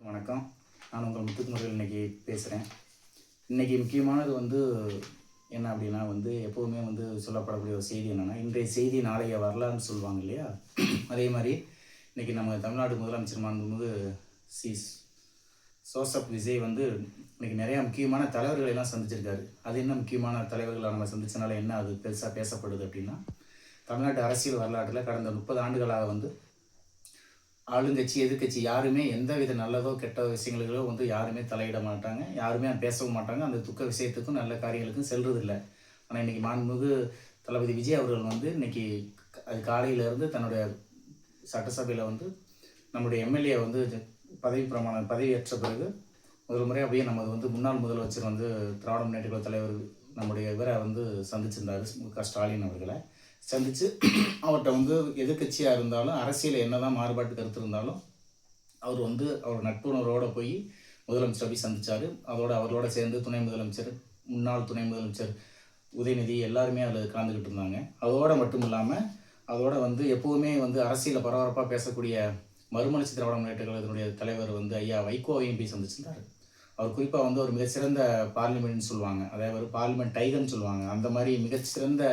வணக்கம். நான் உங்கள் முத்துக்குமரன் இன்னைக்கு பேசுகிறேன். இன்றைக்கி முக்கியமானது என்ன அப்படின்னா எப்போவுமே சொல்லப்படக்கூடிய ஒரு செய்தி என்னென்னா, இன்றைய செய்தி நாளைய வரலாறுன்னு சொல்லுவாங்க இல்லையா? அதே மாதிரி இன்றைக்கி நம்ம தமிழ்நாடு முதலமைச்சர் மாண்புமிகு சி ஜோசப் விஜய் இன்றைக்கி நிறையா முக்கியமான தலைவர்களை எல்லாம் சந்திச்சிருக்காரு. அது என்ன முக்கியமான தலைவர்களை நம்ம சந்திச்சனால என்ன அது பெருசாக பேசப்படுது அப்படின்னா, தமிழ்நாட்டு அரசியல் வரலாற்றில் கடந்த 30 ஆண்டுகளாக ஆளுங்கட்சி எதிர்கட்சி யாருமே எந்தவித நல்லதோ கெட்ட விஷயங்களுக்கோ யாருமே தலையிட மாட்டாங்க, யாருமே பேசவும் மாட்டாங்க. அந்த துக்க விஷயத்துக்கும் நல்ல காரியங்களுக்கும் செல்றதில்லை. ஆனால் இன்றைக்கி மாண்புமிகு தளபதி விஜய் அவர்கள் இன்றைக்கி அது காலையிலேருந்து தன்னுடைய சட்டசபையில் நம்முடைய எம்எல்ஏ பதவியேற்ற பிறகு முதல் முறை அப்படியே நம்ம முன்னாள் முதலமைச்சர் திராவிட முன்னேற்ற கழக தலைவர் நம்முடைய இவரை சந்திச்சிருந்தார், மு.க. ஸ்டாலின் அவர்களை சந்தித்து அவர்கிட்ட எதிர்கட்சியாக இருந்தாலும் அரசியல் என்ன தான் மாறுபாட்டு கருத்து இருந்தாலும் அவர் அவர் நட்புணர்வோடு போய் முதலமைச்சர் போய் சந்தித்தார். அவரோட சேர்ந்து துணை முதலமைச்சர், முன்னாள் துணை முதலமைச்சர் உதயநிதி எல்லாருமே அதில் கலந்துக்கிட்டு இருந்தாங்க. அதோடு மட்டும் இல்லாமல் அதோட எப்போவுமே அரசியலில் பரபரப்பாக பேசக்கூடிய மறுமலர்ச்சி திராவிட முன்னேற்ற கழகத்தினுடைய தலைவர் ஐயா வைகோவையும் போய் சந்திச்சிருந்தார். அவர் குறிப்பாக ஒரு மிகச்சிறந்த பார்லிமெண்ட்னு சொல்லுவாங்க, அதாவது பார்லிமெண்ட் டைகர்னு சொல்லுவாங்க. அந்த மாதிரி மிகச்சிறந்த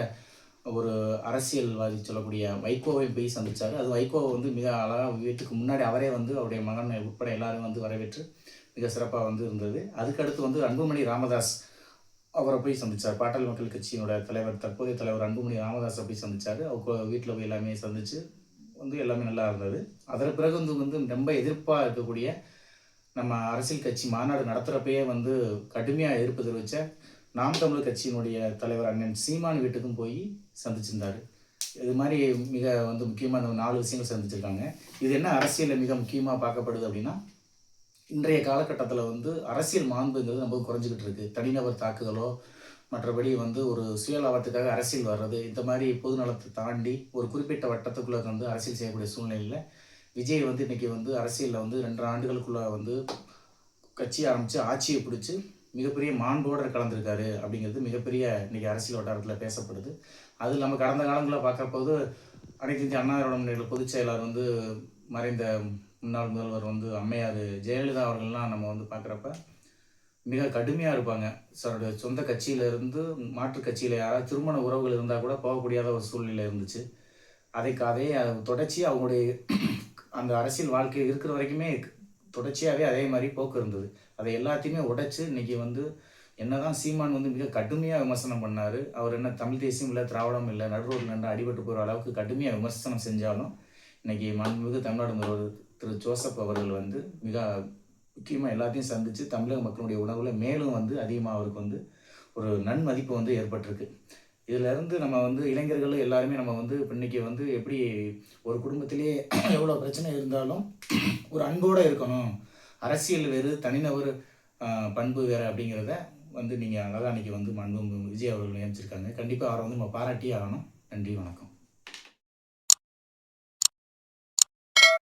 ஒரு அரசியல்வாதி சொல்லக்கூடிய வைகோவை போய் சந்தித்தார். அது வைகோவை மிக அழகாக வீட்டுக்கு முன்னாடி அவரே அவருடைய மகன் உட்பட எல்லாரும் வரவேற்று மிக சிறப்பாக இருந்தது. அதுக்கடுத்து அன்புமணி ராமதாஸ் அவரை போய் சந்தித்தார். பாட்டாளி மக்கள் கட்சியினோட தலைவர், தற்போதைய தலைவர் அன்புமணி ராமதாஸை போய் சந்தித்தார். அவங்க வீட்டில் போய் எல்லாமே சந்தித்து எல்லாமே நல்லா இருந்தது. அதற்கு பிறகு ரொம்ப எதிர்ப்பாக இருக்கக்கூடிய நம்ம அரசியல் கட்சி மாநாடு நடத்துகிறப்பயே கடுமையாக எதிர்ப்பு தெரிவித்த நாம் தமிழர் கட்சியினுடைய தலைவர் அண்ணன் சீமான் வீட்டுக்கும் போய் சந்திச்சிருந்தார். இது மாதிரி மிக முக்கியமாக 4 விஷயங்கள் சந்திச்சிருக்காங்க. இது என்ன அரசியலில் மிக முக்கியமாக பார்க்கப்படுது அப்படின்னா, இன்றைய காலகட்டத்தில் அரசியல் மாண்புங்கிறது ரொம்ப குறைஞ்சிக்கிட்டு இருக்குது. தனிநபர் தாக்குதலோ மற்றபடி ஒரு சுயலாபத்துக்காக அரசியல் வர்றது, இந்த மாதிரி பொது நலத்தை தாண்டி ஒரு குறிப்பிட்ட வட்டத்துக்குள்ளே அரசியல் செய்யக்கூடிய சூழ்நிலையில் விஜய் இன்றைக்கி அரசியலில் 2 ஆண்டுகளுக்குள்ளே கட்சி ஆரம்பித்து ஆட்சியை பிடிச்சி மிகப்பெரிய மாண்போடு கலந்துருக்காரு அப்படிங்கிறது மிகப்பெரிய இன்றைக்கி அரசியல் வட்டாரத்தில் பேசப்படுது. அது நம்ம கடந்த காலங்களில் பார்க்குறப்போது அனைத்து இந்திய அண்ணா திராவிட முன்னேற்ற பொதுச் செயலாளர் மறைந்த முன்னாள் முதல்வர் அம்மையார் ஜெயலலிதா அவர்கள்லாம் நம்ம பார்க்குறப்ப மிக கடுமையாக இருப்பாங்க. சொந்த கட்சியிலேருந்து மாற்று கட்சியில் யாராவது திருமண உறவுகள் இருந்தால் கூட போகக்கூடியாத ஒரு சூழ்நிலை இருந்துச்சு. அதை தொடர்ச்சியாக அவங்களுடைய அந்த அரசியல் வாழ்க்கை இருக்கிற வரைக்குமே தொடர்ச்சியாகவே அதே மாதிரி போக்கு இருந்தது. அதை எல்லாத்தையுமே உடைச்சு இன்றைக்கி என்னதான் சீமான் மிக கடுமையாக விமர்சனம் பண்ணார். அவர் என்ன தமிழ் தேசியம் இல்லை, திராவிடம் இல்லை, நடுரோட்டில் நின்று அடிபட்டு போகிற அளவுக்கு கடுமையாக விமர்சனம் செஞ்சாலும் இன்றைக்கி மாண்புமிகு தமிழ்நாடு முதல்வர் திரு ஜோசப் அவர்கள் மிக முக்கியமாக எல்லாத்தையும் சந்தித்து தமிழக மக்களுடைய உணர்வில் மேலும் அதிகமாக அவருக்கு ஒரு நன்மதிப்பு ஏற்பட்டிருக்கு. இதிலேருந்து நம்ம இளைஞர்கள் எல்லாருமே நம்ம இன்றைக்கி எப்படி ஒரு குடும்பத்திலேயே எவ்வளோ பிரச்சனை இருந்தாலும் ஒரு அன்போடு இருக்கணும், அரசியல் வேறு தனிநபர் பண்பு வேறு அப்படிங்கிறத நீங்கள் அழகாக இன்றைக்கி மாண்புமிகு விஜய் அவர்கள் நினைச்சிருக்காங்க. கண்டிப்பாக அவரை நம்ம பாராட்டியே ஆகணும். நன்றி, வணக்கம்.